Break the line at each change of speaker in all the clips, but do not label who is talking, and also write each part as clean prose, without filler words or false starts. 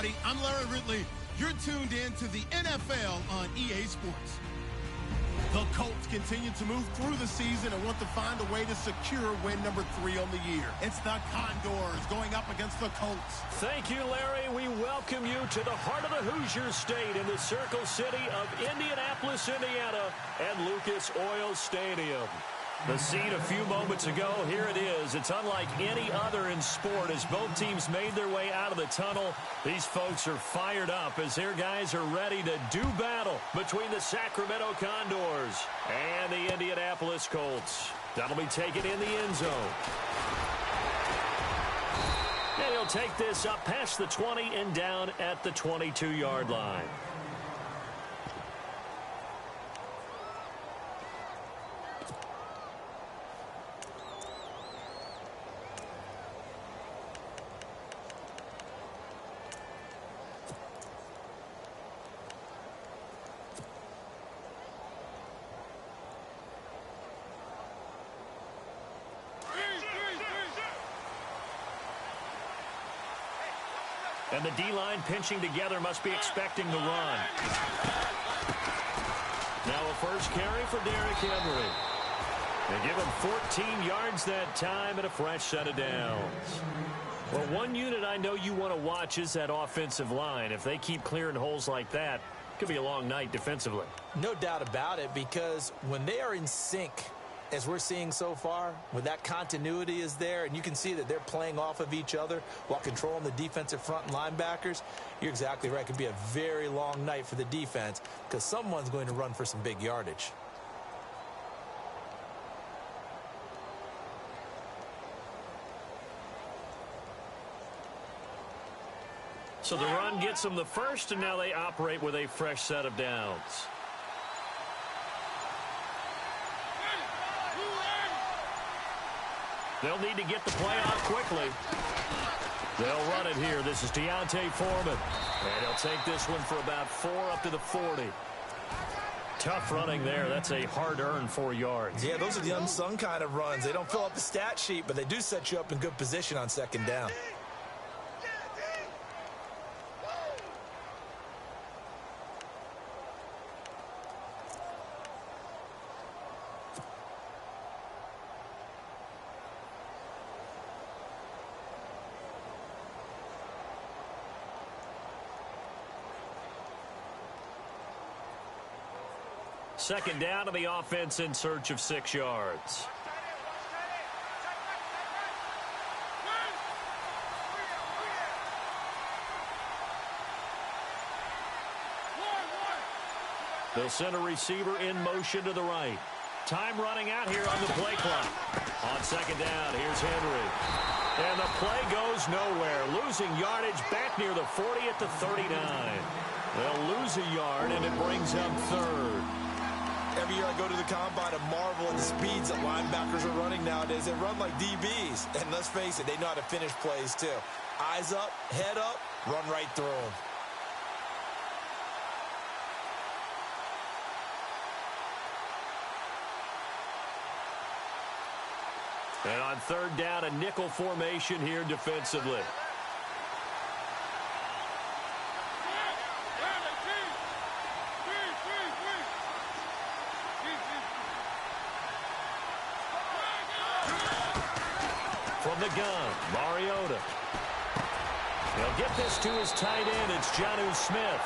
everybody. I'm Larry Ridley. You're tuned in to the NFL on EA Sports. The Colts continue to move through the season and want to find a way to secure win number 3 on the year. It's the Condors going up against the Colts.
Thank you, Larry. We welcome you to the heart of the Hoosier State in the Circle City of Indianapolis, Indiana, and Lucas Oil Stadium. The scene a few moments ago, here it is. It's unlike any other in sport as both teams made their way out of the tunnel. These folks are fired up as their guys are ready to do battle between the Sacramento Condors and the Indianapolis Colts. That'll be taken in the end zone. And he'll take this up past the 20 and down at the 22-yard line. And the D-line pinching together must be expecting the run. Now a first carry for Derrick Henry. They give him 14 yards that time and a fresh set of downs. Well, one unit I know you want to watch is that offensive line. If they keep clearing holes like that, it could be a long night defensively.
No doubt about it, because when they are in sync, as we're seeing so far, when that continuity is there, and you can see that they're playing off of each other while controlling the defensive front and linebackers, you're exactly right. It could be a very long night for the defense because someone's going to run for some big yardage.
So the run gets them the first, and now they operate with a fresh set of downs. They'll need to get the play out quickly. They'll run it here. This is Deontay Foreman. And he'll take this one for about 4 up to the 40. Tough running there. That's a hard-earned 4 yards.
Yeah, those are the unsung kind of runs. They don't fill up the stat sheet, but they do set you up in good position on second down.
Second down to the offense in search of 6 yards. They'll send a receiver in motion to the right. Time running out here on the play clock. On second down, here's Henry. And the play goes nowhere. Losing yardage back near the 40 at the 39. They'll lose a yard, and it brings up third.
Every year I go to the combine and marvel at the speeds that linebackers are running nowadays. They run like DBs. And let's face it, they know how to finish plays too. Eyes up, head up, run right through them.
And on third down, a nickel formation here defensively. From the gun, Mariota. He'll get this to his tight end. It's Jonnu Smith.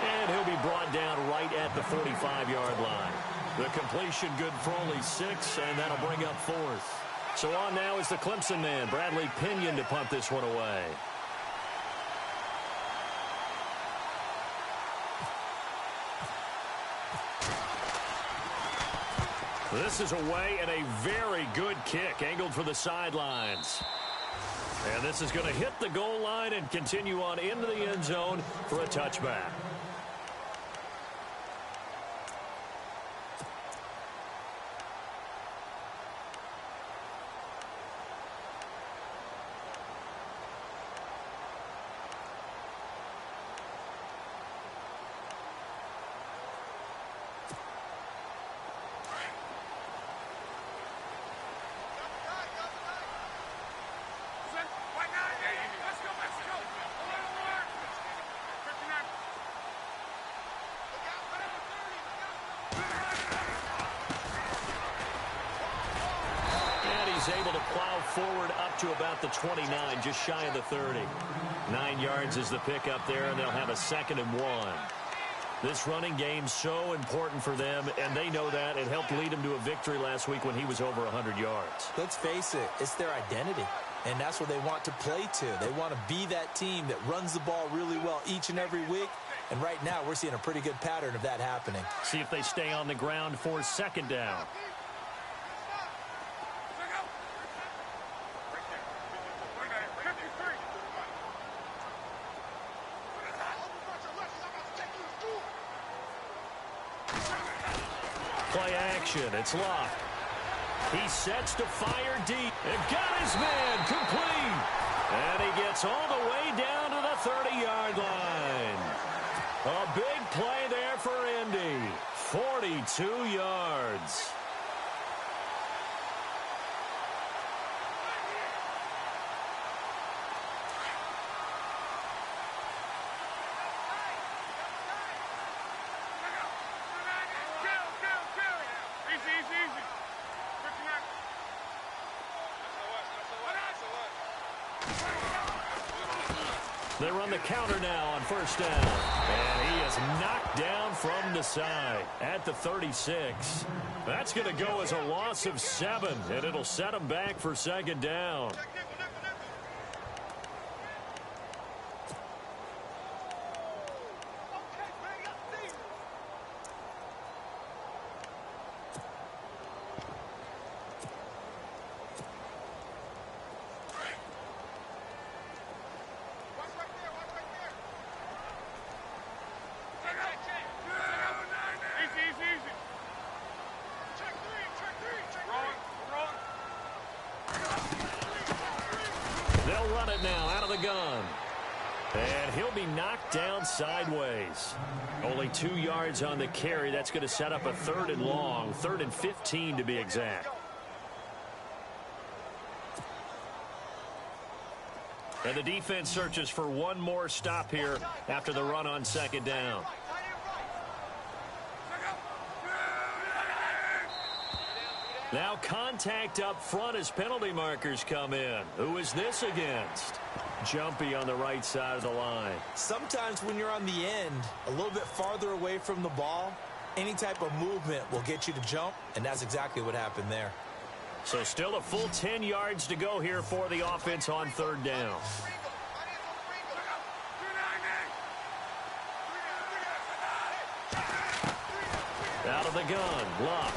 And he'll be brought down right at the 45-yard line. The completion good for only 6, and that'll bring up 4th. So on now is the Clemson man, Bradley Pinion, to punt this one away. This is away and a very good kick, angled for the sidelines. And this is going to hit the goal line and continue on into the end zone for a touchback. is able to plow forward up to about the 29, just shy of the 30. 9 yards is the pickup there, and they'll have a 2nd and 1. This running game's so important for them, and they know that. It helped lead them to a victory last week when he was over 100 yards.
Let's face it, it's their identity, and that's what they want to play to. They want to be that team that runs the ball really well each and every week, and right now we're seeing a pretty good pattern of that happening.
See if they stay on the ground for 2nd down. Play action. It's locked. He sets to fire deep. And got his man complete. And he gets all the way down to the 30-yard line. A big play there for Indy. 42 yards. They run the counter now on 1st down. And he is knocked down from the side at the 36. That's going to go as a loss of 7, and it'll set him back for 2nd down. They'll run it now out of the gun. And he'll be knocked down sideways. Only 2 yards on the carry. That's going to set up a 3rd and long, 3rd and 15 to be exact. And the defense searches for one more stop here after the run on 2nd down. Now contact up front as penalty markers come in. Who is this against? Jumpy on the right side of the line.
Sometimes when you're on the end, a little bit farther away from the ball, any type of movement will get you to jump, and that's exactly what happened there.
So still a full 10 yards to go here for the offense on 3rd down. Out of the gun, Luck.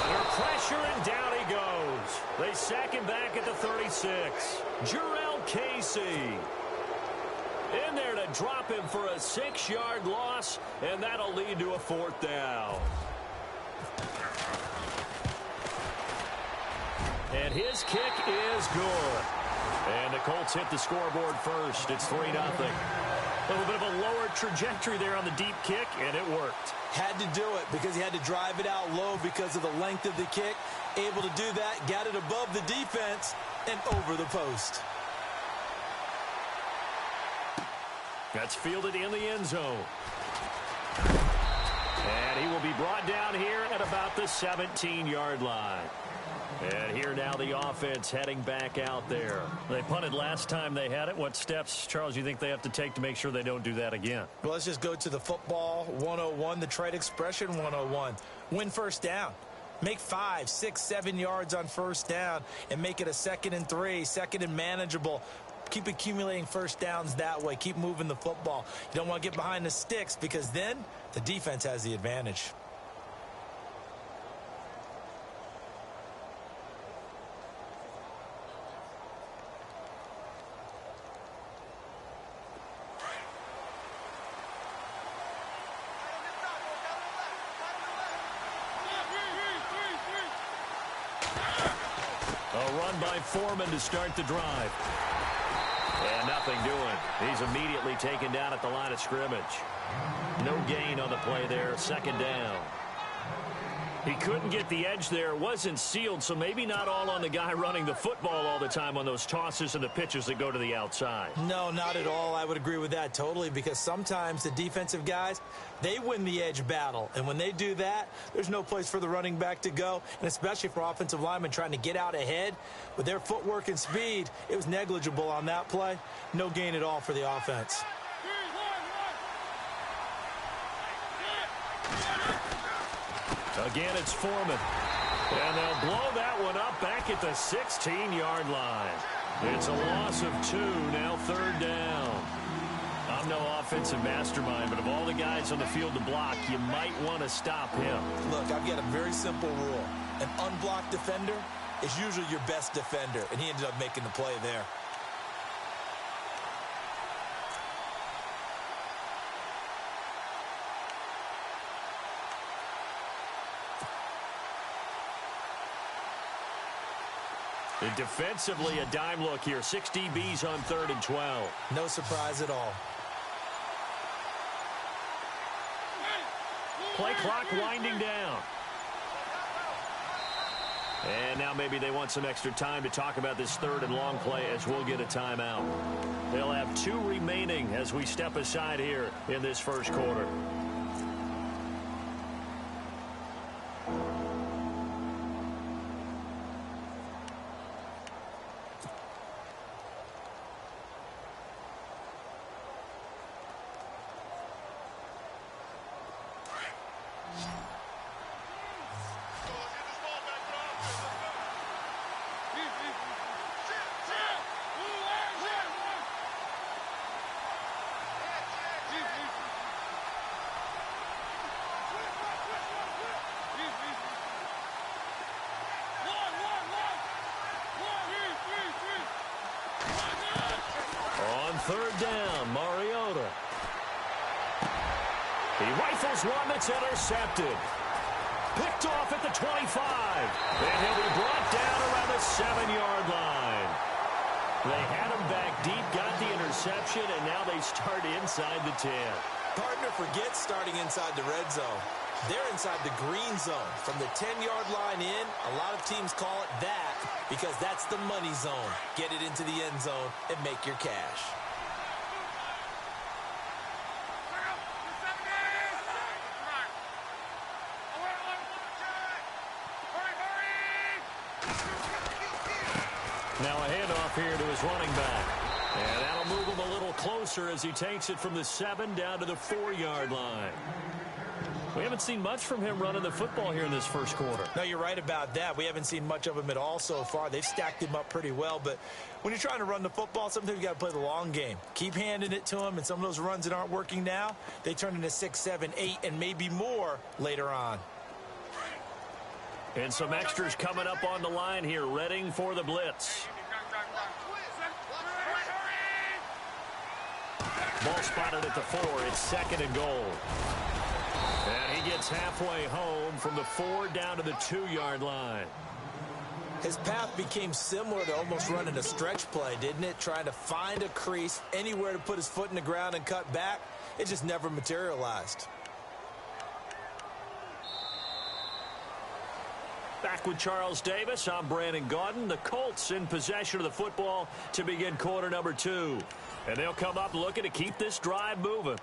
Under pressure, and down he goes. They sack him back at the 36. Jarrell Casey in there to drop him for a 6-yard loss, and that'll lead to a 4th down. And his kick is good. And the Colts hit the scoreboard first. It's 3-0. A little bit of a lower trajectory there on the deep kick, and it worked.
Had to do it because he had to drive it out low because of the length of the kick. Able to do that, got it above the defense, and over the post.
That's fielded in the end zone. And he will be brought down here at about the 17-yard line. And here now the offense heading back out there. They punted last time they had it. What steps, Charles, you think they have to take to make sure they don't do that again?
Well, let's just go to the football 101, the trade expression 101. Win 1st down. Make 5, 6, 7 yards on 1st down and make it a 2nd and 3, 2nd and manageable. Keep accumulating 1st downs that way. Keep moving the football. You don't want to get behind the sticks because then the defense has the advantage.
A run by Foreman to start the drive. And nothing doing. He's immediately taken down at the line of scrimmage. No gain on the play there. 2nd down. He couldn't get the edge there. It wasn't sealed, so maybe not all on the guy running the football all the time on those tosses and the pitches that go to the outside.
No, not at all. I would agree with that totally, because sometimes the defensive guys, they win the edge battle. And when they do that, there's no place for the running back to go, and especially for offensive linemen trying to get out ahead. With their footwork and speed, it was negligible on that play. No gain at all for the offense.
Again, it's Foreman. And they'll blow that one up back at the 16-yard line. It's a loss of 2, now 3rd down. I'm no offensive mastermind, but of all the guys on the field to block, you might want to stop him.
Look, I've got a very simple rule. An unblocked defender is usually your best defender, and he ended up making the play there.
And defensively, a dime look here. 6 DBs on 3rd and 12.
No surprise at all.
Play clock winding down. And now maybe they want some extra time to talk about this 3rd and long play as we'll get a timeout. They'll have 2 remaining as we step aside here in this first quarter. On 3rd down, Mariota. He rifles one that's intercepted. Picked off at the 25. And he'll be brought down around the 7-yard line. They had him back deep, got the interception, and now they start inside the 10.
Partner forgets starting inside the red zone. They're inside the green zone. From the 10-yard line in, a lot of teams call it that because that's the money zone. Get it into the end zone and make your cash.
Now a handoff here to his running back. And that'll move him a little closer as he takes it from the 7 down to the 4-yard line. We haven't seen much from him running the football here in this first quarter.
No, you're right about that. We haven't seen much of him at all so far. They've stacked him up pretty well, but when you're trying to run the football, sometimes you got to play the long game. Keep handing it to him, and some of those runs that aren't working now, they turn into 6, 7, 8, and maybe more later on.
And some extras coming up on the line here, readying for the blitz. Ball spotted at the 4. It's 2nd and goal. And he gets halfway home from the 4 down to the 2-yard line.
His path became similar to almost running a stretch play, didn't it? Trying to find a crease, anywhere to put his foot in the ground and cut back. It just never materialized.
Back with Charles Davis, I'm Brandon Gaudin. The Colts in possession of the football to begin quarter number 2. And they'll come up looking to keep this drive moving.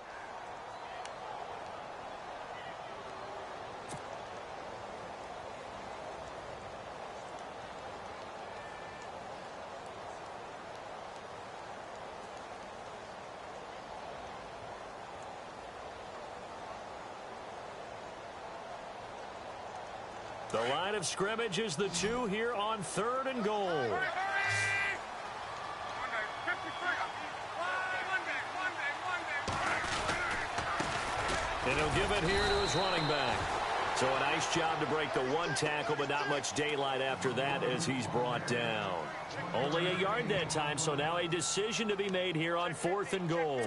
The line of scrimmage is the 2 here on 3rd and goal. And he'll give it here to his running back. So a nice job to break the 1 tackle, but not much daylight after that as he's brought down. Only a yard that time, so now a decision to be made here on 4th and goal.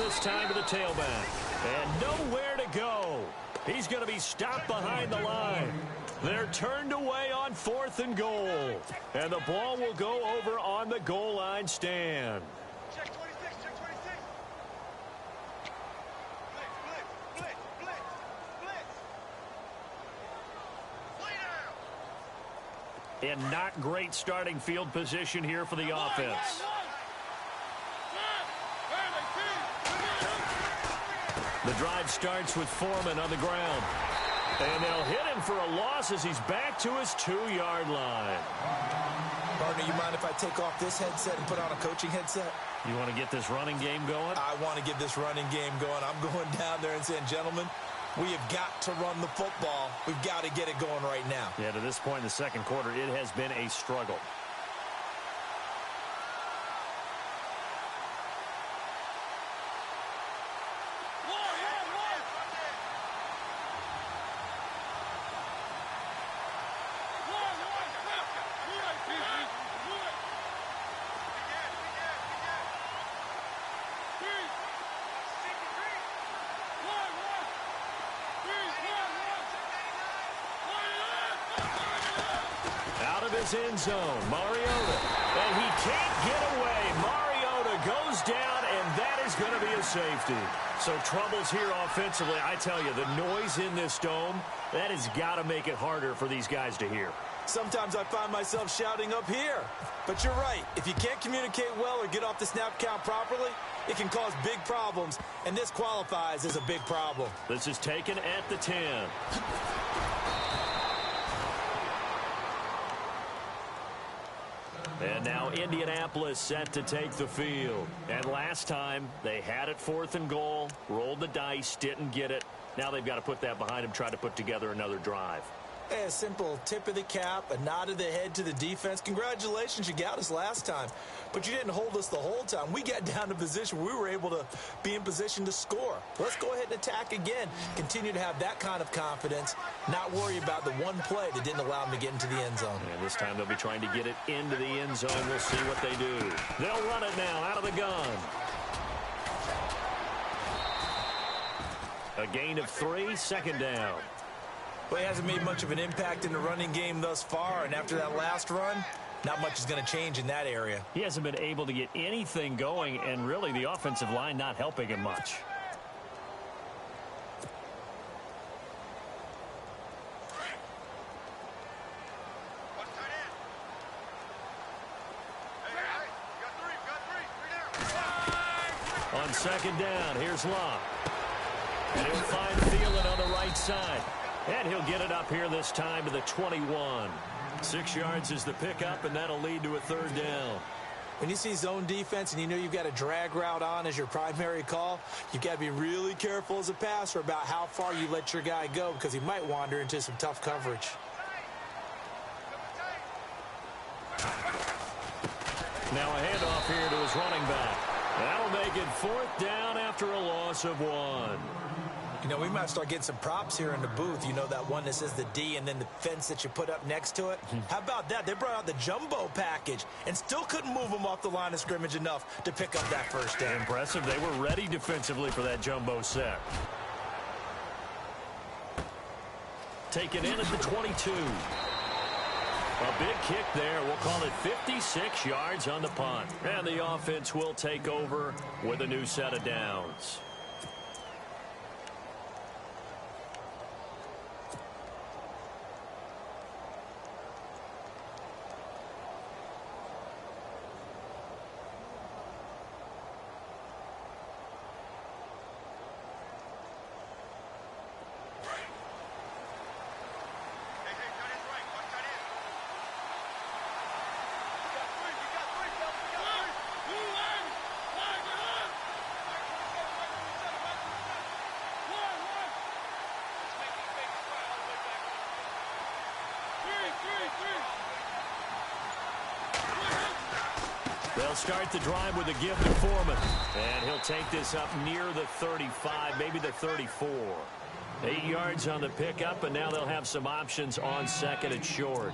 this time to the tailback. And nowhere to go. He's going to be stopped behind the line. They're turned away on 4th and goal. And the ball will go over on the goal line stand.
Check 26, check 26. Blitz. Lay down.
And not great starting field position here for the offense. The drive starts with Foreman on the ground. And they'll hit him for a loss as he's back to his 2-yard line.
Partner, you mind if I take off this headset and put on a coaching headset?
You want to get this running game going?
I want to get this running game going. I'm going down there and saying, gentlemen, we have got to run the football. We've got to get it going right now.
Yeah, to this point in the second quarter, it has been a struggle. End zone, Mariota, and he can't get away. Mariota goes down, and that is going to be a safety. So troubles here offensively. I tell you, the noise in this dome, that has got to make it harder for these guys to hear.
Sometimes I find myself shouting up here. But you're right. If you can't communicate well or get off the snap count properly, it can cause big problems, and this qualifies as a big problem.
This is taken at the 10. And now Indianapolis set to take the field. And last time, they had it 4th and goal, rolled the dice, didn't get it. Now they've got to put that behind them, try to put together another drive.
A simple tip of the cap, a nod of the head to the defense. Congratulations, you got us last time. But you didn't hold us the whole time. We got down to position where we were able to be in position to score. Let's go ahead and attack again. Continue to have that kind of confidence. Not worry about the one play that didn't allow them to get into the end zone.
And this time they'll be trying to get it into the end zone. We'll see what they do. They'll run it now out of the gun. A gain of 3, 2nd down.
Well, he hasn't made much of an impact in the running game thus far, and after that last run, not much is going to change in that area.
He hasn't been able to get anything going, and really the offensive line not helping him much. On 2nd down, here's Locke. And he'll find Thielen on the right side. And he'll get it up here this time to the 21. 6 yards is the pickup, and that'll lead to a 3rd down.
When you see zone defense and you know you've got a drag route on as your primary call, you've got to be really careful as a passer about how far you let your guy go because he might wander into some tough coverage.
Now a handoff here to his running back. That'll make it 4th down after a loss of 1.
You know, we might start getting some props here in the booth. You know, that one that says the D and then the fence that you put up next to it. How about that? They brought out the jumbo package and still couldn't move them off the line of scrimmage enough to pick up that 1st down.
Impressive. They were ready defensively for that jumbo set. Taken in at the 22. A big kick there. We'll call it 56 yards on the punt. And the offense will take over with a new set of downs. They'll start the drive with a give to Foreman. And he'll take this up near the 35, maybe the 34. 8 yards on the pickup, and now they'll have some options on 2nd and short.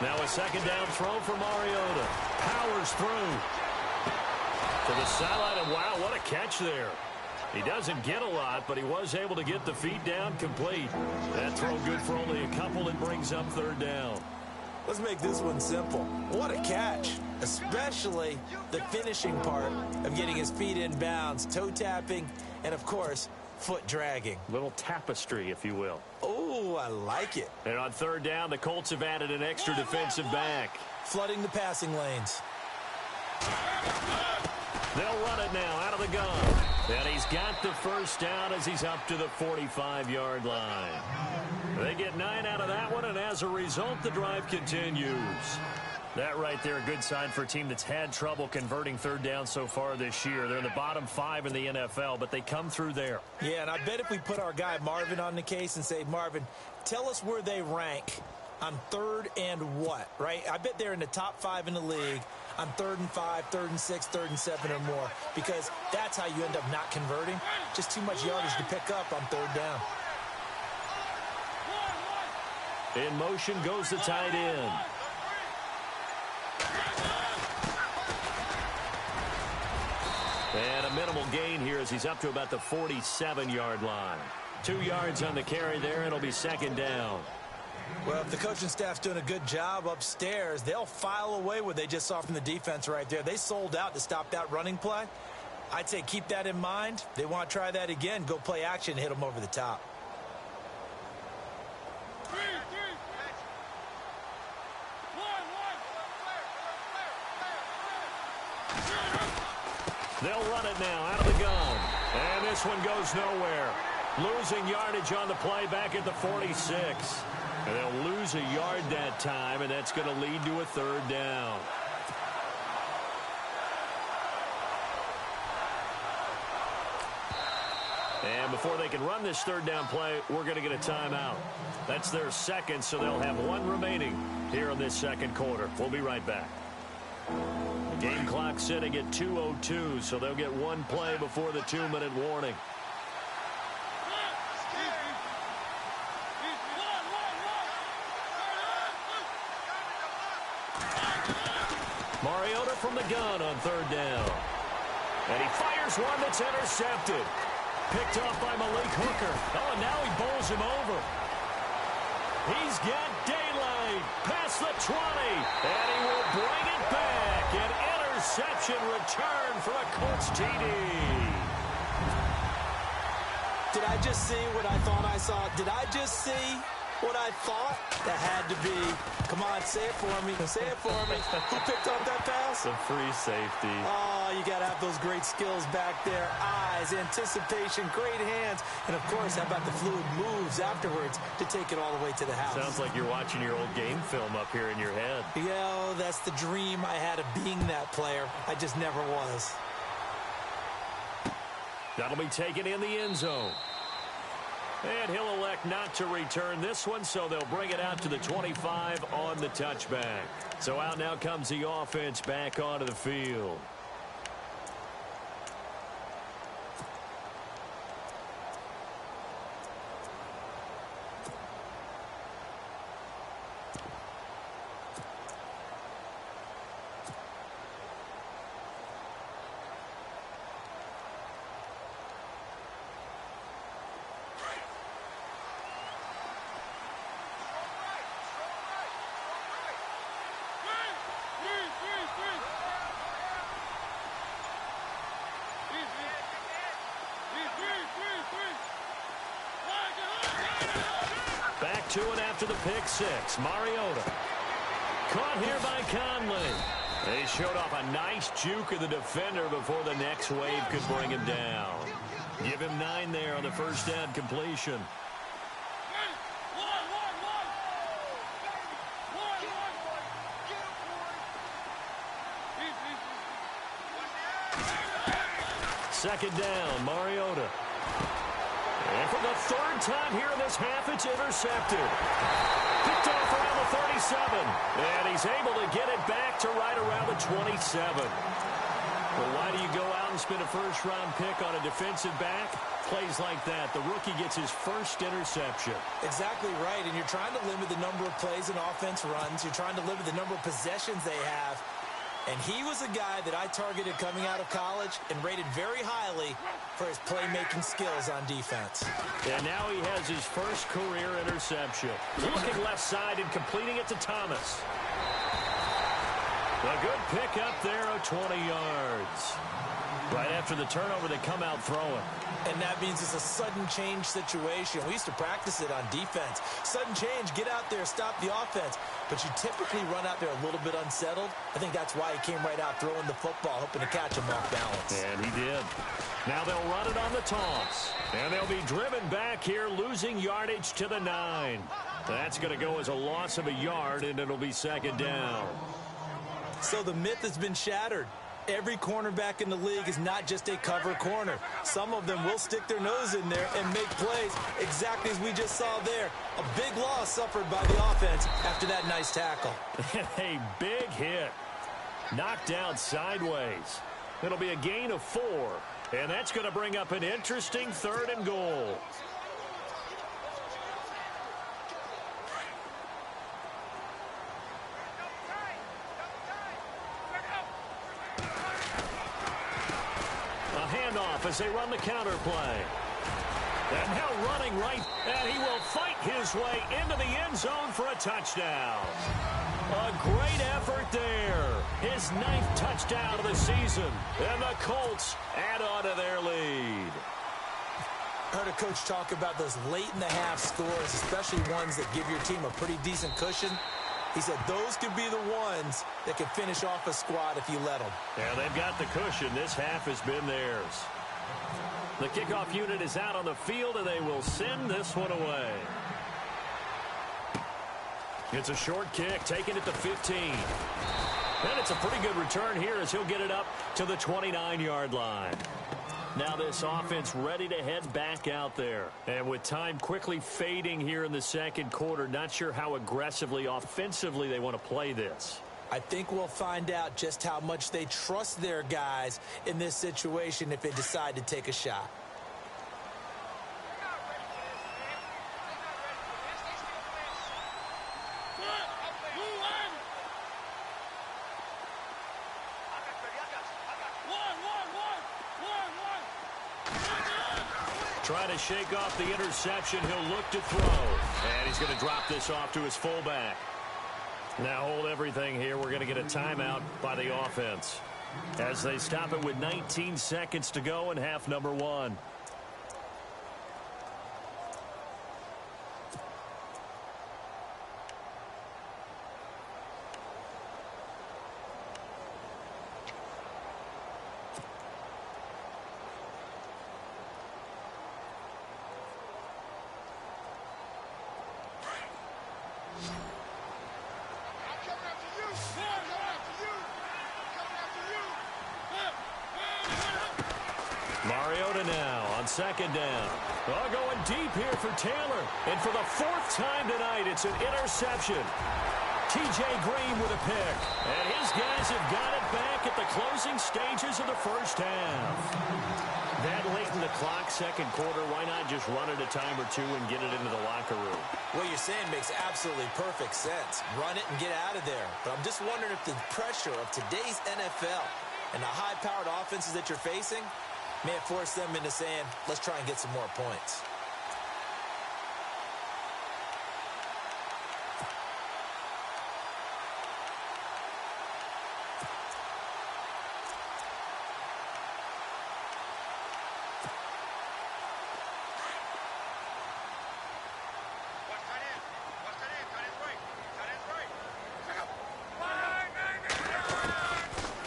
Now a second down throw for Mariota. Powers through to the sideline, and wow, what a catch there. He doesn't get a lot, but he was able to get the feet down complete. That throw good for only a couple and brings up third down.
Let's make this one simple. What a catch, especially the finishing part of getting his feet in bounds, toe tapping, and of course, foot dragging.
Little tapestry, if you will.
Oh, I like it.
And on third down, the Colts have added an extra defensive back.
Flooding the passing lanes.
They'll run it now out of the gun. And he's got the first down as he's up to the 45-yard line. They get 9 out of that one, and as a result, the drive continues. That right there, a good sign for a team that's had trouble converting third down so far this year. They're in the bottom 5 in the NFL, but they come through there.
Yeah, and I bet if we put our guy Marvin on the case and say, Marvin, tell us where they rank on third and what, right? I bet they're in the top 5 in the league on 3rd and 5, 3rd and 6, 3rd and 7 or more, because that's how you end up not converting. Just too much yardage to pick up on third down.
In motion goes the tight end. And a minimal gain here as he's up to about the 47-yard line. 2 yards on the carry there, and it'll be second down.
Well, if the coaching staff's doing a good job upstairs, they'll file away what they just saw from the defense right there. They sold out to stop that running play. I'd say keep that in mind. They want to try that again. Go play action, hit them over the top.
They'll run it now out of the gun. And this one goes nowhere. Losing yardage on the play back at the 46. And they'll lose a yard that time, and that's going to lead to a third down. And before they can run this third down play, we're going to get a timeout. That's their second, so they'll have one remaining here in this second quarter. We'll be right back. Game clock sitting at 2:02, so they'll get one play before the 2-minute warning. Mariota from the gun on third down. And he fires one that's intercepted. Picked off by Malik Hooker. Oh, and now he bowls him over. He's got daylight past the 20. And he will bring it back. An interception return for a Colts TD.
Did I just see what I thought I saw? Did I just see what I thought? That had to be. Come on, say it for me. Say it for me. Who picked up that pass?
The free safety.
Oh, you got to have those great skills back there. Eyes, anticipation, great hands. And, of course, how about the fluid moves afterwards to take it all the way to the house?
Sounds like you're watching your old game film up here in your head.
Yeah, that's the dream I had of being that player. I just never was.
That'll be taken in the end zone. And he'll elect not to return this one, so they'll bring it out to the 25 on the touchback. So out now comes the offense back onto the field. Back to it after the pick six. Mariota. Caught here by Conley. They showed off a nice juke of the defender before the next wave could bring him down. Give him 9 there on the first down completion. Second down, Mariota. And for the third time here in this half, it's intercepted. Picked off around the 37. And he's able to get it back to right around the 27. Well, why do you go out and spend a first-round pick on a defensive back? plays like that, the rookie gets his first interception.
Exactly right, and you're trying to limit the number of plays and offense runs. You're trying to limit the number of possessions they have. And he was a guy that I targeted coming out of college and rated very highly for his playmaking skills on defense.
And now he has his first career interception. Looking left side and completing it to Thomas. A good pick up there of 20 yards. Right after the turnover, they come out throwing.
And that means it's a sudden change situation. We used to practice it on defense. Sudden change, get out there, stop the offense. But you typically run out there a little bit unsettled. I think that's why he came right out throwing the football, hoping to catch him off balance.
And he did. Now they'll run it on the toss. And they'll be driven back here, losing yardage to the 9. That's going to go as a loss of a yard, and it'll be second down.
So the myth has been shattered. Every cornerback in the league is not just a cover corner. Some of them will stick their nose in there and make plays exactly as we just saw there. A big loss suffered by the offense after that nice tackle.
A big hit. Knocked down sideways. It'll be a gain of 4. And that's going to bring up an interesting 3rd and goal. As they run the counter play. And now running right, and he will fight his way into the end zone for a touchdown. A great effort there. His 9th touchdown of the season. And the Colts add on to their lead.
Heard a coach talk about those late-in-the-half scores, especially ones that give your team a pretty decent cushion. He said those could be the ones that can finish off a squad if you let them.
Yeah, they've got the cushion. This half has been theirs. The kickoff unit is out on the field, and they will send this one away. It's a short kick, taking it to 15. And it's a pretty good return here as he'll get it up to the 29-yard line. Now this offense ready to head back out there. And with time quickly fading here in the second quarter, not sure how aggressively, offensively they want to play this.
I think we'll find out just how much they trust their guys in this situation if they decide to take a shot.
Trying to shake off the interception. He'll look to throw. And he's going to drop this off to his fullback. Now hold everything here. We're going to get a timeout by the offense as they stop it with 19 seconds to go in half number 1. Mariota now on second down. Oh, going deep here for Taylor. And for the 4th time tonight, it's an interception. T.J. Green with a pick. And his guys have got it back at the closing stages of the first half. That late in the clock, second quarter, why not just run it a time or two and get it into the locker room?
What you're saying makes absolutely perfect sense. Run it and get out of there. But I'm just wondering if the pressure of today's NFL and the high-powered offenses that you're facing may have forced them into saying, let's try and get some more points.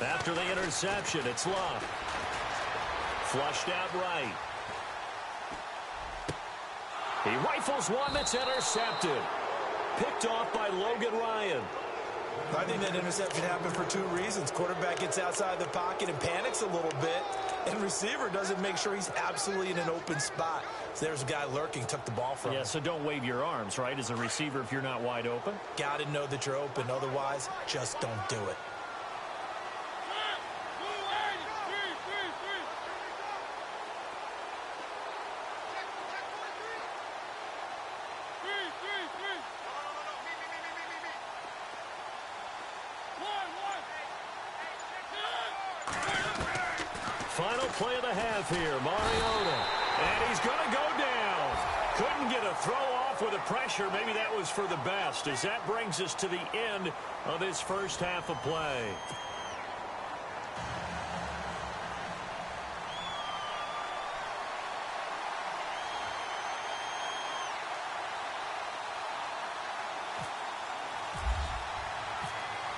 After the interception, it's Love. Flushed out right. He rifles one that's intercepted. Picked off by Logan Ryan.
I think that interception happened for 2 reasons. Quarterback gets outside the pocket and panics a little bit. And receiver doesn't make sure he's absolutely in an open spot. So there's a guy lurking, took the ball from him.
Yeah, so don't wave your arms, right, as a receiver if you're not wide open.
Got to know that you're open. Otherwise, just don't do it.
Final play of the half here, Mariota. And he's going to go down. Couldn't get a throw off with the pressure. Maybe that was for the best, as that brings us to the end of this first half of play.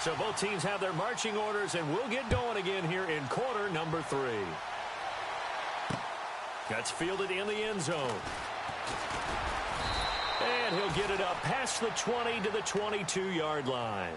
So both teams have their marching orders, and we'll get going again here in quarter number 3. That's fielded in the end zone. And he'll get it up past the 20 to the 22-yard line.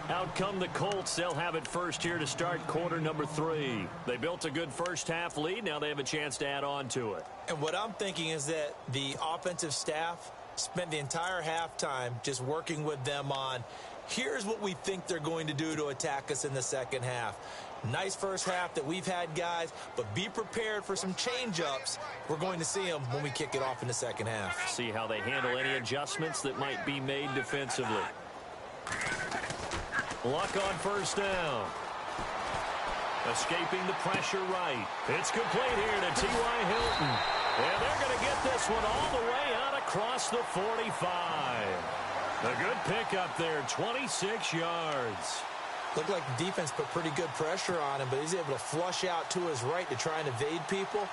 Out come the Colts. They'll have it first here to start quarter number 3. They built a good first half lead. Now they have a chance to add on to it.
And what I'm thinking is that the offensive staff spent the entire halftime just working with them on, here's what we think they're going to do to attack us in the second half. Nice first half that we've had, guys, but be prepared for some change-ups. We're going to see them when we kick it off in the second half.
See how they handle any adjustments that might be made defensively. Luck on first down. Escaping the pressure right. It's complete here to T.Y. Hilton. And they're going to get this one all the way out across the 45. A good pickup there, 26 yards.
Looked like the defense put pretty good pressure on him, but he's able to flush out to his right to try and evade people.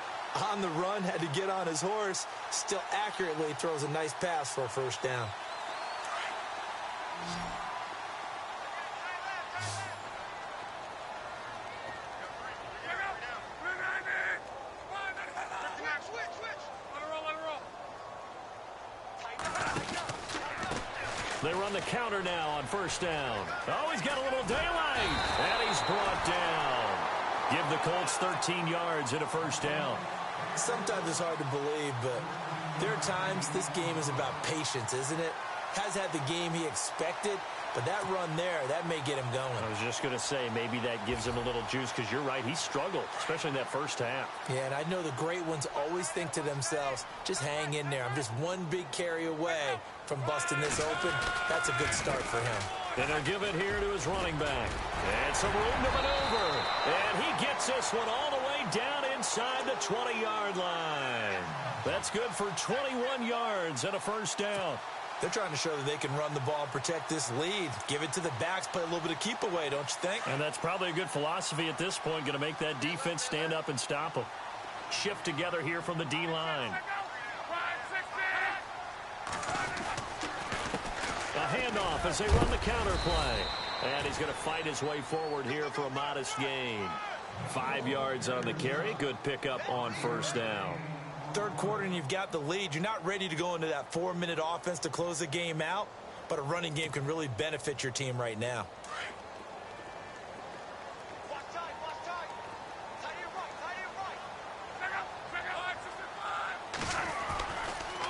On the run, had to get on his horse. Still accurately throws a nice pass for a first down.
They run the counter now on first down. Oh, he's got a little daylight. And he's brought down. Give the Colts 13 yards and a first down.
Sometimes it's hard to believe, but there are times this game is about patience, isn't it? Has had the game he expected, but that run there, that may get him going.
I was just going to say, maybe that gives him a little juice, because you're right, he struggled, especially in that first half.
Yeah, and I know the great ones always think to themselves, just hang in there. I'm just one big carry away from busting this open. That's a good start for him.
And he'll give it here to his running back. And some room to maneuver. And he gets this one all the way down inside the 20-yard line. That's good for 21 yards and a first down.
They're trying to show that they can run the ball and protect this lead. Give it to the backs, play a little bit of keep away, don't you think?
And that's probably a good philosophy at this point, going to make that defense stand up and stop them. Shift together here from the D-line. A handoff as they run the counter play. And he's going to fight his way forward here for a modest gain. 5 yards on the carry. Good pickup on first down.
Third quarter and you've got the lead. You're not ready to go into that 4-minute offense to close the game out, but a running game can really benefit your team right now.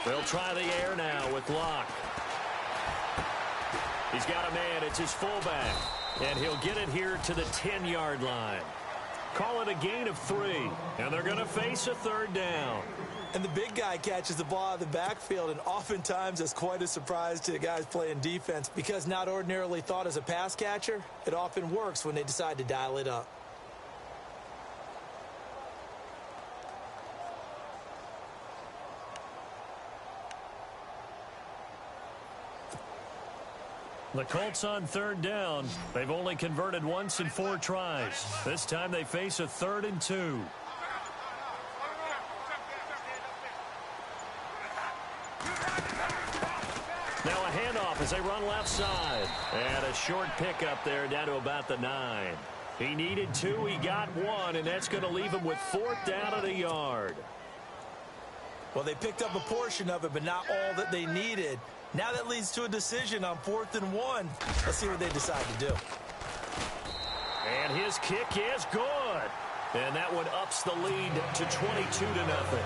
They'll try the air now with Locke. He's got a man. It's his fullback. And he'll get it here to the 10-yard line. Call it a gain of 3. And they're going to face a third down.
And the big guy catches the ball out of the backfield, and oftentimes that's quite a surprise to the guys playing defense, because not ordinarily thought as a pass catcher, it often works when they decide to dial it up.
The Colts on third down. They've only converted once in 4 tries. This time they face a 3rd and 2. Now a handoff as they run left side. And a short pickup there down to about the 9. He needed 2. He got 1. And that's going to leave him with 4th down at a yard.
Well, they picked up a portion of it, but not all that they needed. Now that leads to a decision on 4th and 1. Let's see what they decide to do.
And his kick is good. And that one ups the lead to 22-0.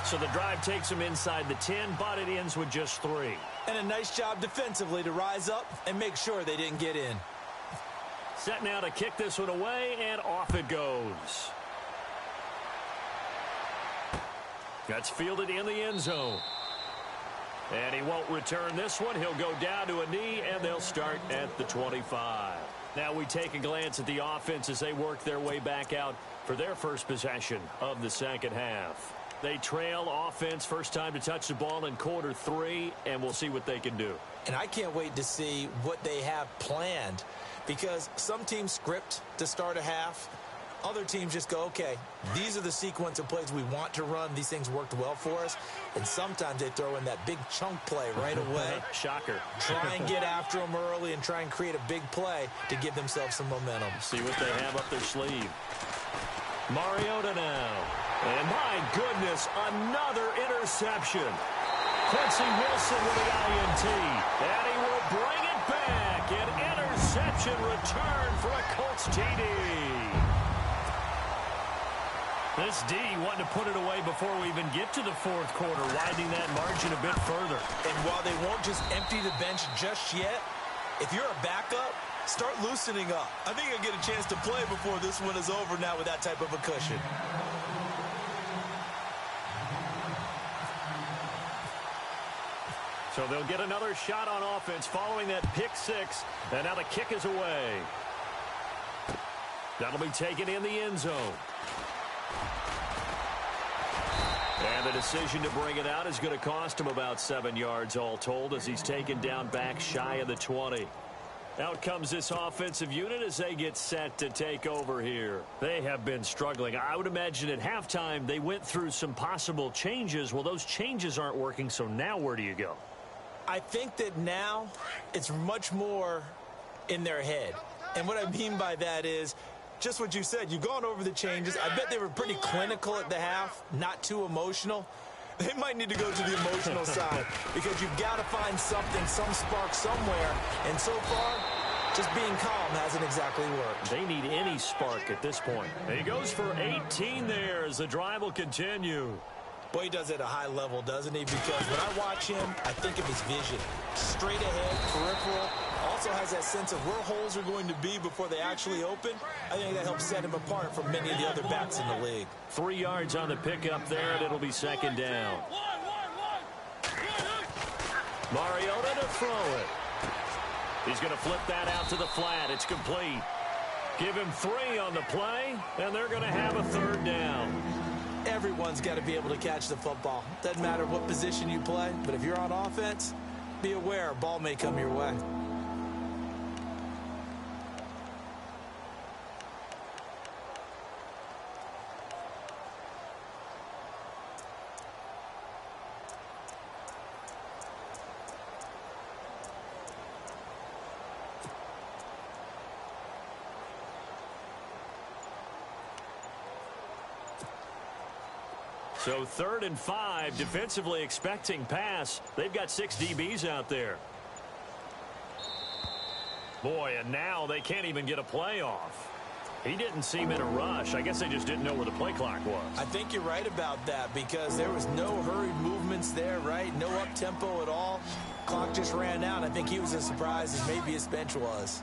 So the drive takes him inside the 10, but it ends with just 3.
And a nice job defensively to rise up and make sure they didn't get in.
Set now to kick this one away, and off it goes. That's fielded in the end zone. And he won't return this one. He'll go down to a knee, and they'll start at the 25. Now we take a glance at the offense as they work their way back out for their first possession of the second half. They trail offense first time to touch the ball in quarter 3, and we'll see what they can do.
And I can't wait to see what they have planned, because some teams script to start a half. Other teams just go, okay, these are the sequence of plays we want to run. These things worked well for us. And sometimes they throw in that big chunk play right away.
Shocker.
Try and get after them early and try and create a big play to give themselves some momentum.
See what they have up their sleeve. Mariota now. And my goodness, another interception. Quincy Wilson with the INT. And he will bring it back. An interception return for a Colts TD. This D wanting to put it away before we even get to the fourth quarter, widening that margin a bit further.
And while they won't just empty the bench just yet, if you're a backup, start loosening up. I think you'll get a chance to play before this one is over now with that type of a cushion.
So they'll get another shot on offense following that pick 6. And now the kick is away. That'll be taken in the end zone. And the decision to bring it out is going to cost him about 7 yards all told as he's taken down back shy of the 20. Out comes this offensive unit as they get set to take over here. They have been struggling. I would imagine at halftime they went through some possible changes. Well, those changes aren't working, so now where do you go?
I think that now it's much more in their head. And what I mean by that is just what you said. You've gone over the changes. I bet they were pretty clinical at the half, not too emotional. They might need to go to the emotional side because you've got to find something, some spark somewhere. And so far, just being calm hasn't exactly worked.
They need any spark at this point. He goes for 18 there as the drive will continue.
Boy, he does it at a high level, doesn't he? Because when I watch him, I think of his vision. Straight ahead, peripheral. Also has that sense of where holes are going to be before they actually open. I think that helps set him apart from many of the other backs in the league.
3 yards on the pickup there, and it'll be second down. Mariota to throw it. He's going to flip that out to the flat. It's complete. Give him 3 on the play, and they're going to have a third down.
Everyone's got to be able to catch the football. Doesn't matter what position you play, but if you're on offense, be aware a ball may come your way.
So 3rd and 5, defensively expecting pass. They've got 6 DBs out there. Boy, and now they can't even get a play off. He didn't seem in a rush. I guess they just didn't know where the play clock was.
I think you're right about that because there was no hurried movements there, right? No up-tempo at all. Clock just ran out. I think he was as surprised as maybe his bench was.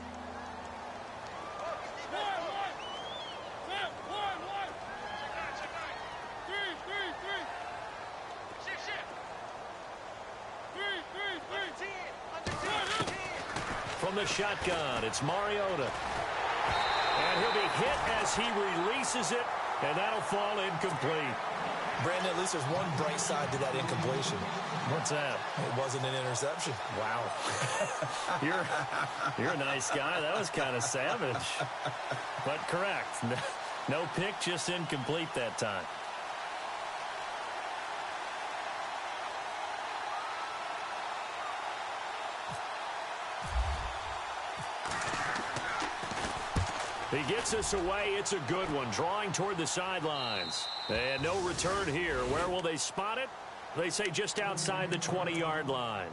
From the shotgun, it's Mariota. And he'll be hit as he releases it, and that'll fall incomplete.
Brandon, at least there's one bright side to that incompletion.
What's that?
It wasn't an interception.
Wow. You're a nice guy. That was kind of savage. But correct. No pick, just incomplete that time. He gets us away. It's a good one. Drawing toward the sidelines. And no return here. Where will they spot it? They say just outside the 20-yard line.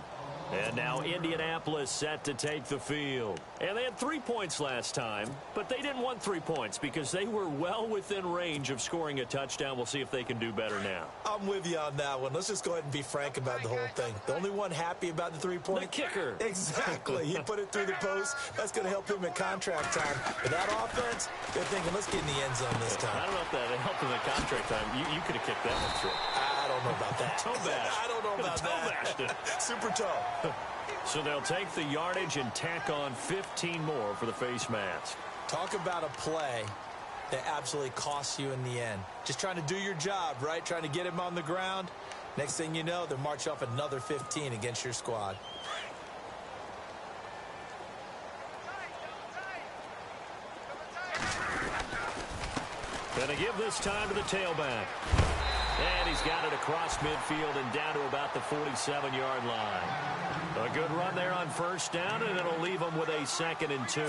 And now Indianapolis set to take the field. And they had 3 points last time, but they didn't want 3 points because they were well within range of scoring a touchdown. We'll see if they can do better now.
I'm with you on that one. Let's just go ahead and be frank about the whole thing. The only one happy about the 3-point?
The kicker.
Exactly. He put it through the post. That's going to help him at contract time. But that offense, they're thinking, let's get in the end zone this time.
I don't know if that help in the contract time. You could have kicked that one through.
I don't know about that.
Toe bash.
I don't know about
Toe-bashed it.
that. Super toe.
So they'll take the yardage and tack on 15 more for the face mask.
Talk about a play that absolutely costs you in the end. Just trying to do your job, right? Trying to get him on the ground. Next thing you know, they'll march off another 15 against your squad.
Gonna give this time to the tailback. And he's got it across midfield and down to about the 47-yard line. A good run there on first down, and it'll leave him with a 2nd and 2.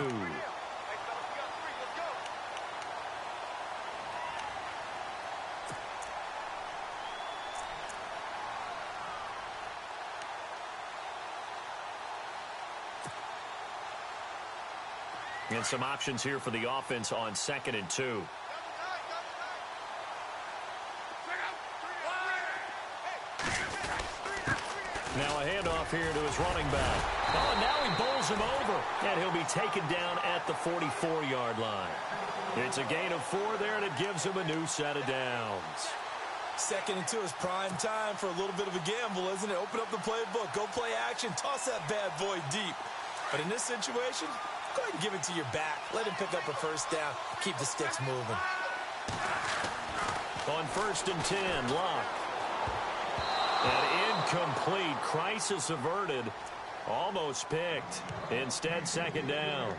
And some options here for the offense on 2nd and 2. Now a handoff here to his running back. Oh, and now he bowls him over. And he'll be taken down at the 44-yard line. It's a gain of 4 there, and it gives him a new set of downs.
2nd and 2 is prime time for a little bit of a gamble, isn't it? Open up the playbook. Go play action. Toss that bad boy deep. But in this situation, go ahead and give it to your back. Let him pick up a first down. Keep the sticks moving.
On 1st and 10, Locke. And incomplete. Crisis averted. Almost picked. Instead, 2nd down.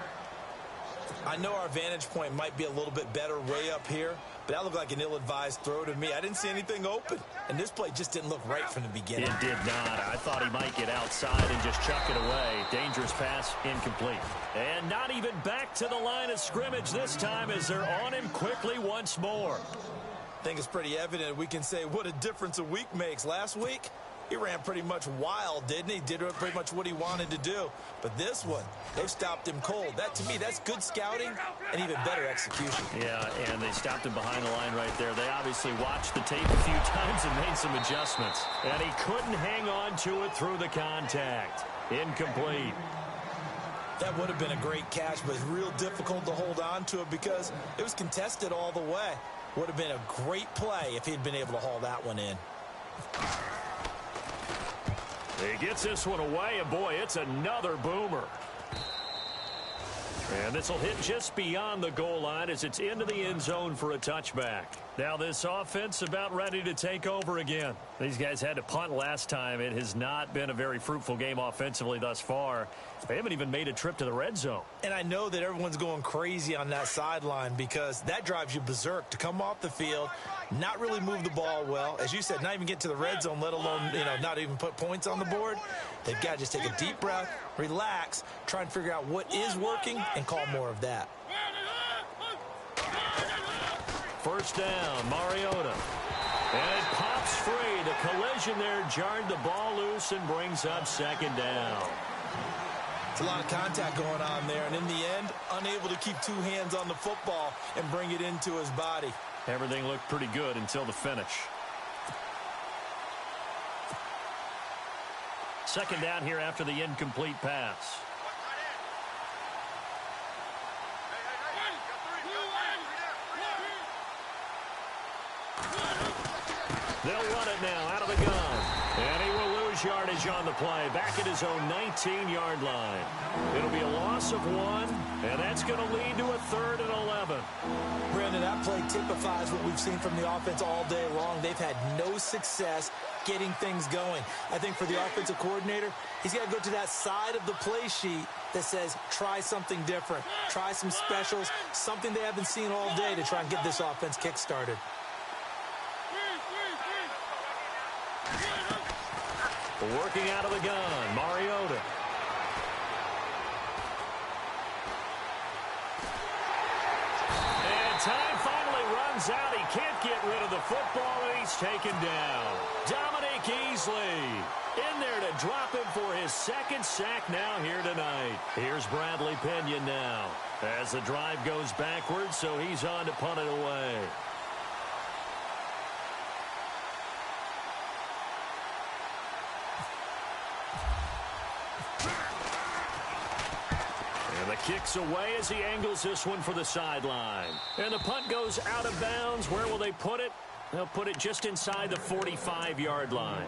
I know our vantage point might be a little bit better way up here, but that looked like an ill-advised throw to me. I didn't see anything open, and this play just didn't look right from the beginning.
It did not. I thought he might get outside and just chuck it away. Dangerous pass, incomplete. And not even back to the line of scrimmage this time as they're on him quickly once more.
I think it's pretty evident we can say what a difference a week makes. Last week, he ran pretty much wild, didn't he? Did pretty much what he wanted to do. But this one, they've stopped him cold. That, to me, that's good scouting and even better execution.
Yeah, and they stopped him behind the line right there. They obviously watched the tape a few times and made some adjustments. And he couldn't hang on to it through the contact. Incomplete.
That would have been a great catch, but it's real difficult to hold on to it because it was contested all the way. Would have been a great play if he'd been able to haul that one in.
He gets this one away, and boy, it's another boomer. And this will hit just beyond the goal line as it's into the end zone for a touchback. Now this offense about ready to take over again. These guys had to punt last time. It has not been a very fruitful game offensively thus far. They haven't even made a trip to the red zone. And I know that everyone's going crazy on that sideline because that drives you berserk to come off the field, not really move the ball well. As you said, not even get to the red zone, let alone, not even put points on the board. They've got to just take a deep breath, relax, try and figure out what is working and call more of that. First down, Mariota. And it pops free. The collision there jarred the ball loose and brings up 2nd down.
It's a lot of contact going on there, and in the end, unable to keep 2 hands on the football and bring it into his body.
Everything looked pretty good until the finish. 2nd down here after the incomplete pass. They'll run it now out of the gun. And he will lose yardage on the play. Back at his own 19-yard line. It'll be a loss of 1, and that's going to lead to a 3rd and 11.
Brandon, that play typifies what we've seen from the offense all day long. They've had no success getting things going. I think for the offensive coordinator, he's got to go to that side of the play sheet that says try something different. Try some specials, something they haven't seen all day to try and get this offense kick-started.
Working out of the gun, Mariota. And time finally runs out. He can't get rid of the football, and he's taken down. Dominique Easley in there to drop him for his 2nd sack now here tonight. Here's Bradley Pinion now as the drive goes backwards, so he's on to punt it away. Kicks away as he angles this one for the sideline. And the punt goes out of bounds. Where will they put it? They'll put it just inside the 45-yard line.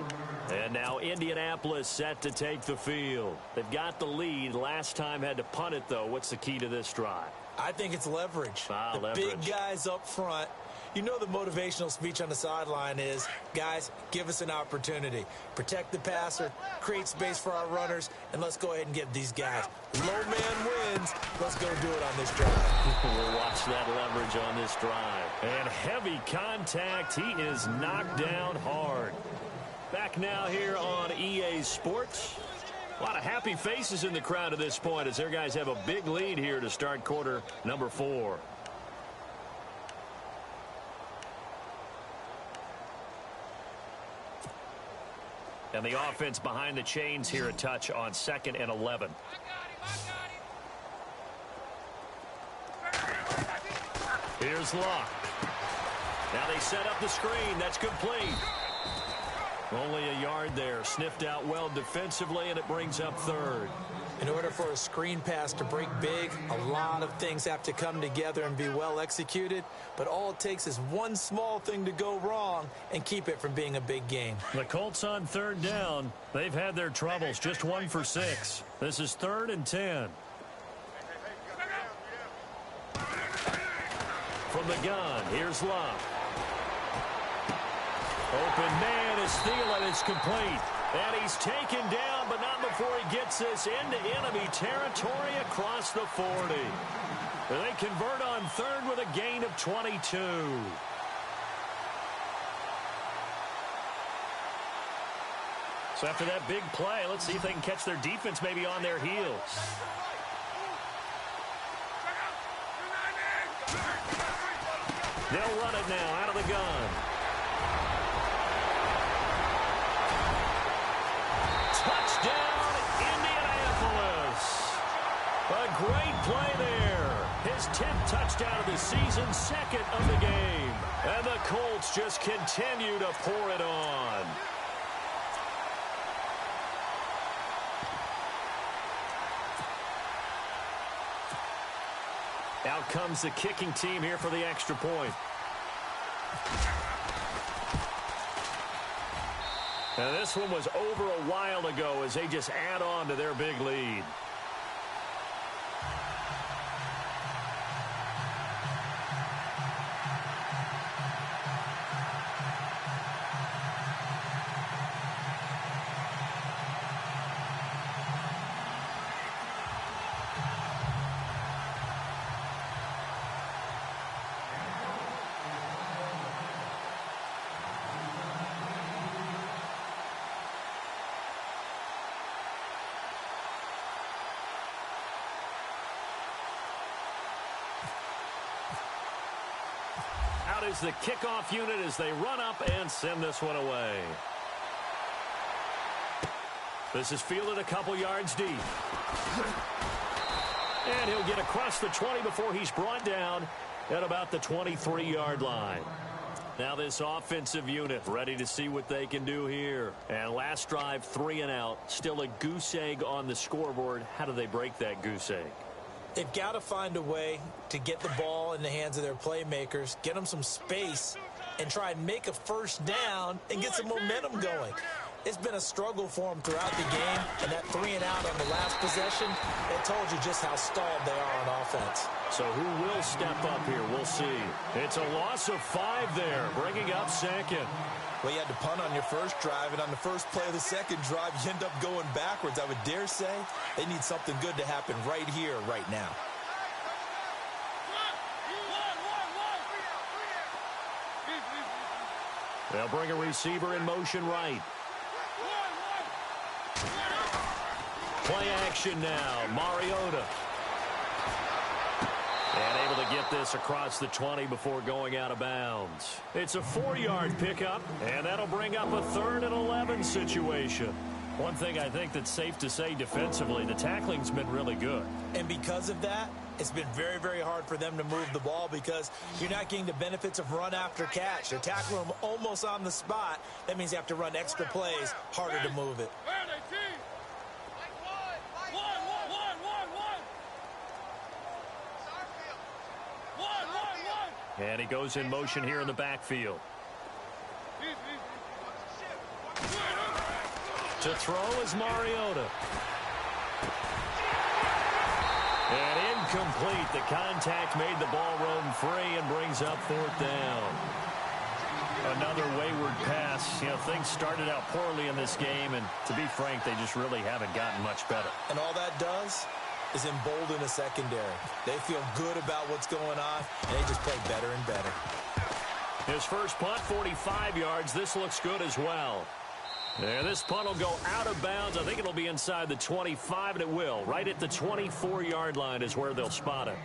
And now Indianapolis set to take the field. They've got the lead. Last time had to punt it, though. What's the key to this drive?
I think it's leverage.
Leverage.
Big guys up front. You know the motivational speech on the sideline is, guys, give us an opportunity. Protect the passer, create space for our runners, and let's go ahead and get these guys. Low man wins. Let's go do it on this drive.
We'll watch that leverage on this drive. And heavy contact. He is knocked down hard. Back now here on EA Sports. A lot of happy faces in the crowd at this point as their guys have a big lead here to start quarter number 4. And the offense behind the chains here a touch on 2nd and 11. Here's Luck. Now they set up the screen. That's complete. Only a yard there. Sniffed out well defensively, and it brings up 3rd.
In order for a screen pass to break big, a lot of things have to come together and be well executed. But all it takes is one small thing to go wrong and keep it from being a big game.
The Colts on 3rd down. They've had their troubles. Just 1 for 6. This is 3rd and 10. From the gun, here's Love. Open man is Thielen. It's complete. And he's taken down, but not before he gets this into enemy territory across the 40. They convert on 3rd with a gain of 22. So after that big play, let's see if they can catch their defense maybe on their heels. They'll run it now out of the gun. Touchdown, Indianapolis. A great play there. His 10th touchdown of the season, 2nd of the game. And the Colts just continue to pour it on. Out comes the kicking team here for the extra point. Now this one was over a while ago as they just add on to their big lead. Out is the kickoff unit as they run up and send this one away. This is fielded a couple yards deep. And he'll get across the 20 before he's brought down at about the 23-yard line. Now this offensive unit ready to see what they can do here. And last drive, 3 and out. Still a goose egg on the scoreboard. How do they break that goose egg?
They've got to find a way to get the ball in the hands of their playmakers, get them some space, and try and make a first down and get some momentum going. It's been a struggle for them throughout the game, and that 3 and out on the last possession, it told you just how stalled they are on offense.
So who will step up here? We'll see. It's a loss of 5 there, bringing up 2nd.
Well, you had to punt on your first drive, and on the first play of the second drive, you end up going backwards. I would dare say they need something good to happen right here, right now.
They'll bring a receiver in motion right. Play action now, Mariota. And able to get this across the 20 before going out of bounds. It's a 4-yard pickup, and that'll bring up a 3rd and 11 situation. One thing I think that's safe to say defensively, the tackling's been really good.
And because of that, it's been very, very hard for them to move the ball because you're not getting the benefits of run after catch. They're tackling them almost on the spot. That means you have to run extra plays, harder to move it.
And he goes in motion here in the backfield. To throw is Mariota. And incomplete. The contact made the ball roam free and brings up 4th down. Another wayward pass. You know, things started out poorly in this game, and to be frank, they just really haven't gotten much better.
And all that does is embolden a secondary. They feel good about what's going on, and they just play better and better.
His first punt, 45 yards. This looks good as well. And this punt will go out of bounds. I think it'll be inside the 25, and it will. Right at the 24-yard line is where they'll spot it.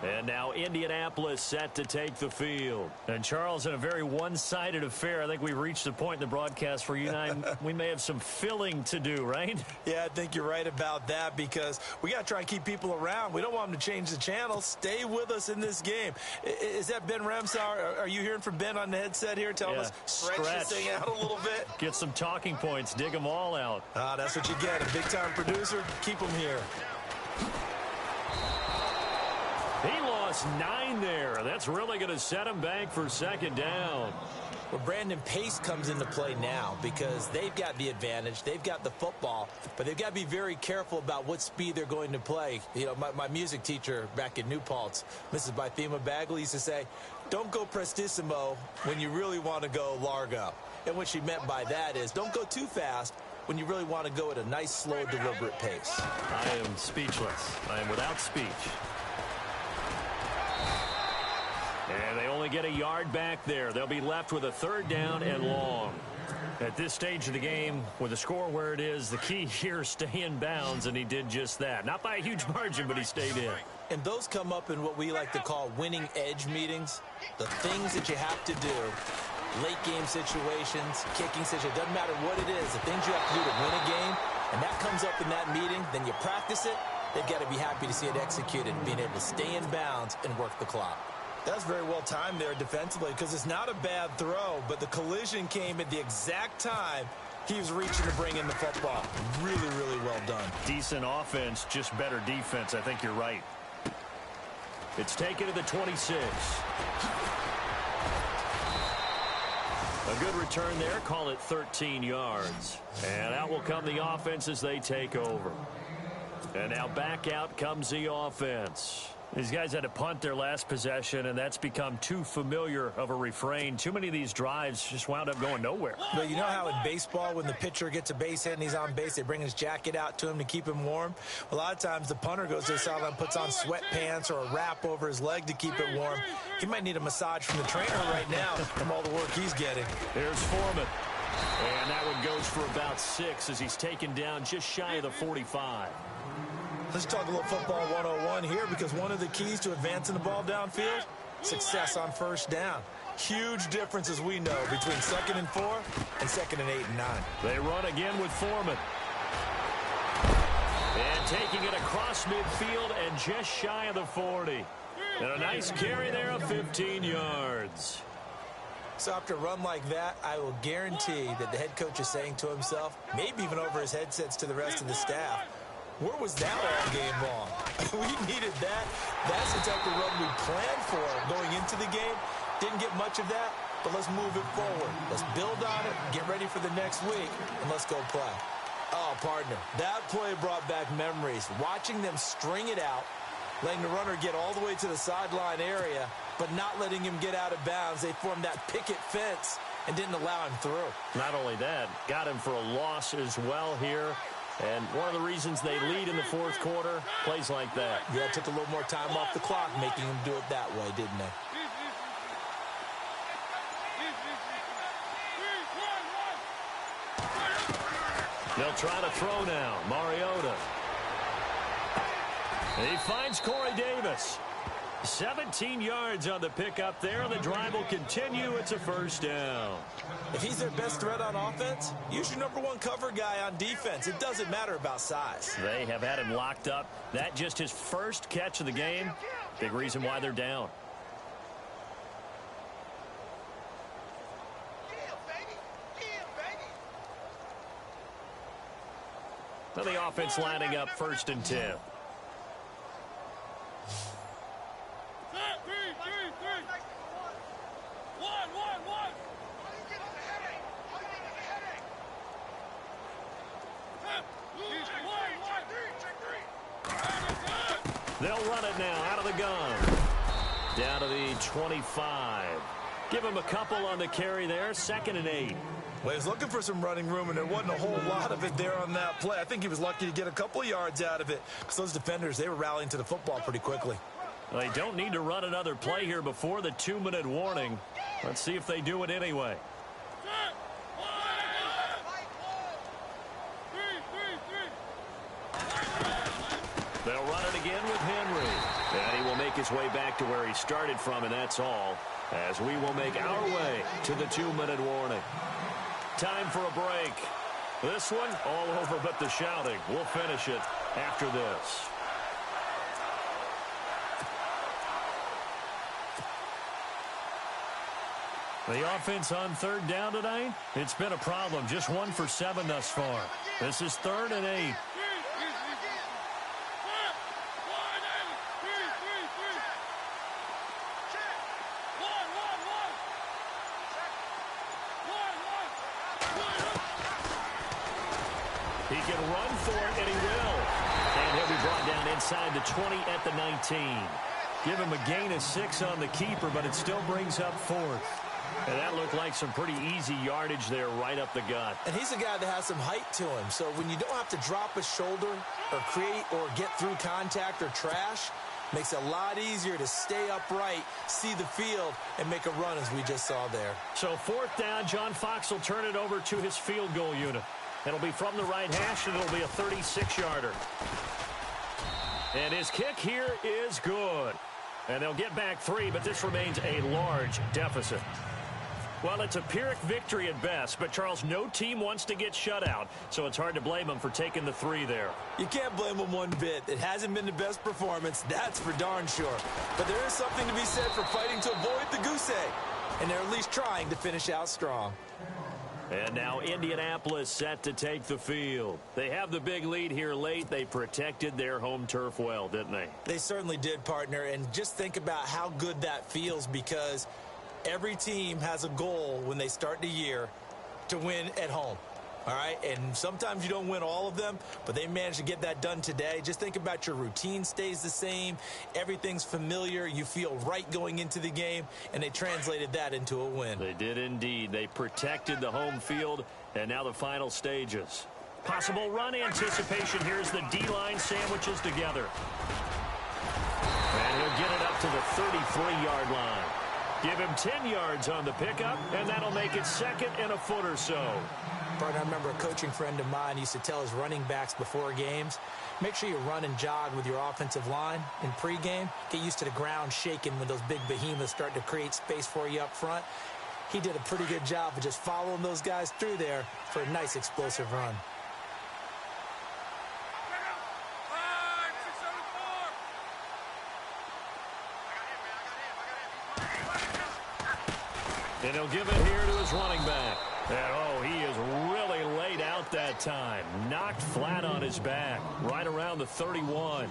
And now Indianapolis set to take the field. And, Charles, in a very one-sided affair, I think we've reached the point in the broadcast where you and I, we may have some filling to do, right?
Yeah, I think you're right about that because we got to try and keep people around. We don't want them to change the channel. Stay with us in this game. Is that Ben Ramsauer? Are you hearing from Ben on the headset here telling us stretch this thing out a little bit?
Get some talking points. Dig them all out.
That's what you get. A big-time producer. Keep them here.
He lost 9 there. That's really going to set him back for 2nd down.
Well, Brandon, pace comes into play now because they've got the advantage. They've got the football, but they've got to be very careful about what speed they're going to play. You know, my music teacher back in New Paltz, Mrs. Bythema Bagley, used to say, don't go prestissimo when you really want to go largo. And what she meant by that is don't go too fast when you really want to go at a nice, slow, deliberate pace.
I am speechless. I am without speech. And they only get a yard back there. They'll be left with a 3rd down and long. At this stage of the game, with the score where it is, the key here is stay in bounds, and he did just that. Not by a huge margin, but he stayed in.
And those come up in what we like to call winning edge meetings. The things that you have to do, late game situations, kicking situations, doesn't matter what it is, the things you have to do to win a game, and that comes up in that meeting, then you practice it, they've got to be happy to see it executed, being able to stay in bounds and work the clock. That's very well timed there defensively because it's not a bad throw, but the collision came at the exact time he was reaching to bring in the football. Really, really well done.
Decent offense, just better defense. I think you're right. It's taken to the 26. A good return there. Call it 13 yards. And out will come the offense as they take over. And now back out comes the offense. These guys had to punt their last possession, and that's become too familiar of a refrain. Too many of these drives just wound up going nowhere.
But you know how in baseball, when the pitcher gets a base hit and he's on base, they bring his jacket out to him to keep him warm? A lot of times the punter goes to the sideline, puts on sweatpants or a wrap over his leg to keep it warm. He might need a massage from the trainer right now from all the work he's getting.
There's Foreman. And that one goes for about 6 as he's taken down just shy of the 45.
Let's talk a little football 101 here because one of the keys to advancing the ball downfield, success on 1st down. Huge difference, as we know, between 2nd and 4 and 2nd and 8 and 9.
They run again with Foreman. And taking it across midfield and just shy of the 40. And a nice carry there of 15 yards.
So after a run like that, I will guarantee that the head coach is saying to himself, maybe even over his headsets to the rest of the staff, where was that all game long? We needed that. That's the type of run we planned for going into the game. Didn't get much of that, but let's move it forward. Let's build on it, get ready for the next week, and let's go play. Oh, partner, that play brought back memories. Watching them string it out, letting the runner get all the way to the sideline area, but not letting him get out of bounds. They formed that picket fence and didn't allow him through.
Not only that, got him for a loss as well here. And one of the reasons they lead in the 4th quarter, plays like that.
Yeah, took a little more time off the clock, making them do it that way, didn't they?
They'll try to throw now. Mariota. He finds Corey Davis. 17 yards on the pickup there. The drive will continue. It's a 1st down.
If he's their best threat on offense, use your #1 cover guy on defense. It doesn't matter about size.
They have had him locked up. That just his first catch of the game. Big reason why they're down. So the offense lining up 1st and 10. They'll run it now out of the gun. Down to the 25. Give him a couple on the carry there. 2nd and 8.
Well, he was looking for some running room, and there wasn't a whole lot of it there on that play. I think he was lucky to get a couple yards out of it because those defenders, they were rallying to the football pretty quickly.
Well, they don't need to run another play here before the 2-minute warning. Let's see if they do it anyway. They'll run it again with Henry. And he will make his way back to where he started from, and that's all, as we will make our way to the 2-minute warning. Time for a break. This one all over but the shouting. We'll finish it after this. The offense on 3rd down tonight, it's been a problem. Just 1 for 7 thus far. This is 3rd and 8. He can run for it, and he will. And he'll be brought down inside the 20 at the 19. Give him a gain of 6 on the keeper, but it still brings up 4th. And that looked like some pretty easy yardage there right up the gut.
And he's a guy that has some height to him. So when you don't have to drop a shoulder or create or get through contact or trash, makes it a lot easier to stay upright, see the field, and make a run as we just saw there.
So 4th down, John Fox will turn it over to his field goal unit. It'll be from the right hash, and it'll be a 36-yarder. And his kick here is good. And they'll get back 3, but this remains a large deficit. Well, it's a Pyrrhic victory at best, but, Charles, no team wants to get shut out, so it's hard to blame them for taking the 3 there.
You can't blame them one bit. It hasn't been the best performance, that's for darn sure. But there is something to be said for fighting to avoid the goose egg, and they're at least trying to finish out strong.
And now Indianapolis set to take the field. They have the big lead here late. They protected their home turf well, didn't they?
They certainly did, partner. And just think about how good that feels, because every team has a goal when they start the year to win at home. All right, and sometimes you don't win all of them, but they managed to get that done today. Just think about your routine stays the same. Everything's familiar. You feel right going into the game, and they translated that into a win.
They did indeed. They protected the home field, and now the final stages. Possible run anticipation. Here's the D-line sandwiches together. And he'll get it up to the 33-yard line. Give him 10 yards on the pickup, and that'll make it 2nd and a foot or so.
Partner, I remember a coaching friend of mine used to tell his running backs before games, make sure you run and jog with your offensive line in pregame. Get used to the ground shaking when those big behemoths start to create space for you up front. He did a pretty good job of just following those guys through there for a nice explosive run.
And he'll give it here to his running back. And, oh, he is really laid out that time. Knocked flat on his back, right around the 31.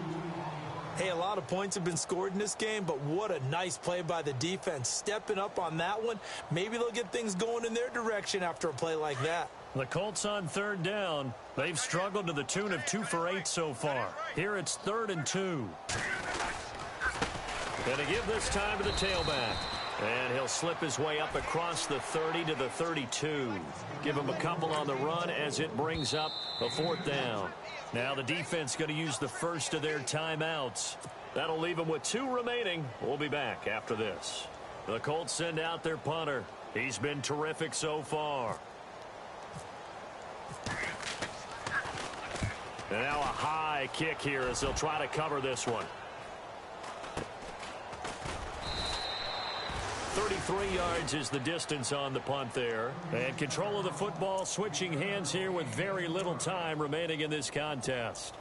Hey, a lot of points have been scored in this game, but what a nice play by the defense. Stepping up on that one, maybe they'll get things going in their direction after a play like that.
The Colts on 3rd down. They've struggled to the tune of 2 for 8 so far. Here it's 3rd and 2. And to give this time to the tailback. And he'll slip his way up across the 30 to the 32. Give him a couple on the run as it brings up a 4th down. Now the defense going to use the first of their timeouts. That'll leave them with 2 remaining. We'll be back after this. The Colts send out their punter. He's been terrific so far. And now a high kick here as they'll try to cover this one. 33 yards is the distance on the punt there. And control of the football, switching hands here with very little time remaining in this contest.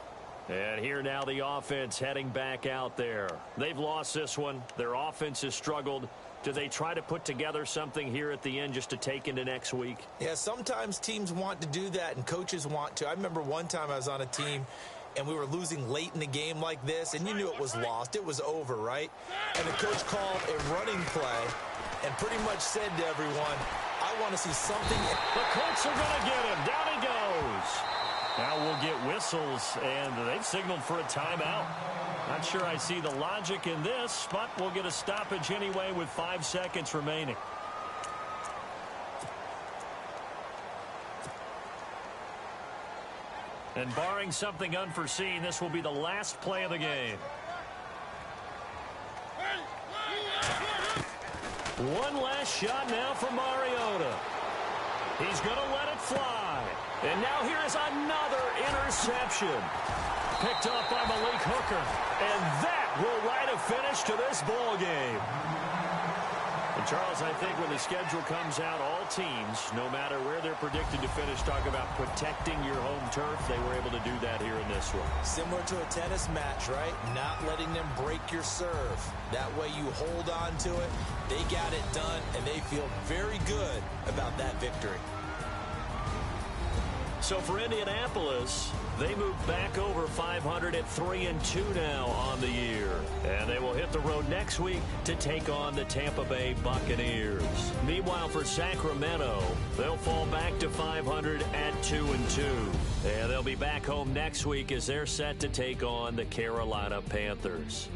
And here now the offense heading back out there. They've lost this one. Their offense has struggled. Do they try to put together something here at the end just to take into next week?
Yeah, sometimes teams want to do that and coaches want to. I remember one time I was on a team and we were losing late in the game like this, and you knew it was lost. It was over, right? And the coach called a running play and pretty much said to everyone, I want to see something.
The Colts are going to get him. Down he goes. Now we'll get whistles, and they've signaled for a timeout. Not sure I see the logic in this, but we'll get a stoppage anyway with 5 seconds remaining. And barring something unforeseen, this will be the last play of the game. One last shot now for Mariota. He's going to let it fly. And now here is another interception. Picked off by Malik Hooker. And that will write a finish to this ball game. And Charles, I think when the schedule comes out, all teams, no matter where they're predicted to finish, talk about protecting your home turf. They were able to do that here in this one.
Similar to a tennis match, right? Not letting them break your serve. That way you hold on to it. They got it done, and they feel very good about that victory.
So for Indianapolis, they move back over 500 at 3-2 now on the year. And they will hit the road next week to take on the Tampa Bay Buccaneers. Meanwhile, for Sacramento, they'll fall back to 500 at 2-2. And they'll be back home next week as they're set to take on the Carolina Panthers.